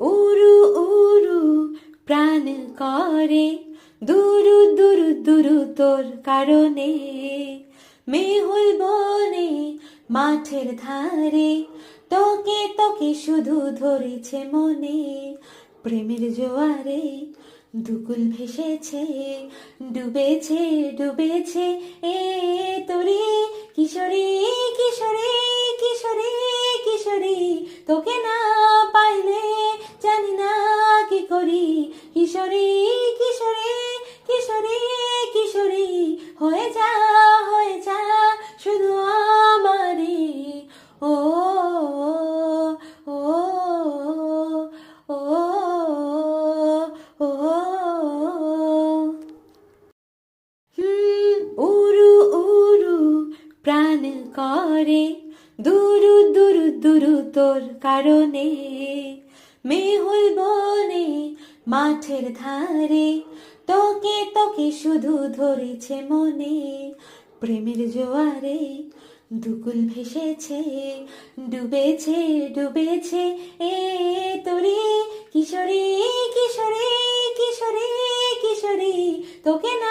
উরু উরু প্রাণ করে দুরু দুরু দুরু তোর কারণে, মেহুল বনে মাঠের ধারে তোকে তোকে শুধু ধরেছে মনে। প্রেমের জোয়ারে দুকুল ভেসেছে, ডুবেছে ডুবেছে এ তোরে কিশোরী কিশোরী কিশোরী কিশোরী, তোকে না পাইলে জানি না কি করি। কিশোরী কিশোরী কিশোরী কিশোরী, হয়ে যা শুধু আমারে। ও ও ও ও উরু উরু প্রাণ করে দুরু দুরু দুরু তোর কারণে, মেহুল বনে মাঠের ধারে তোকে তোকে শুধু ধরেছে মনে। প্রেমের জোয়ারে দুকুল ভেসেছে, ডুবেছে ডুবেছে এ তোরে কিশোরী কিশোরী কিশোরী কিশোরী, তোকে না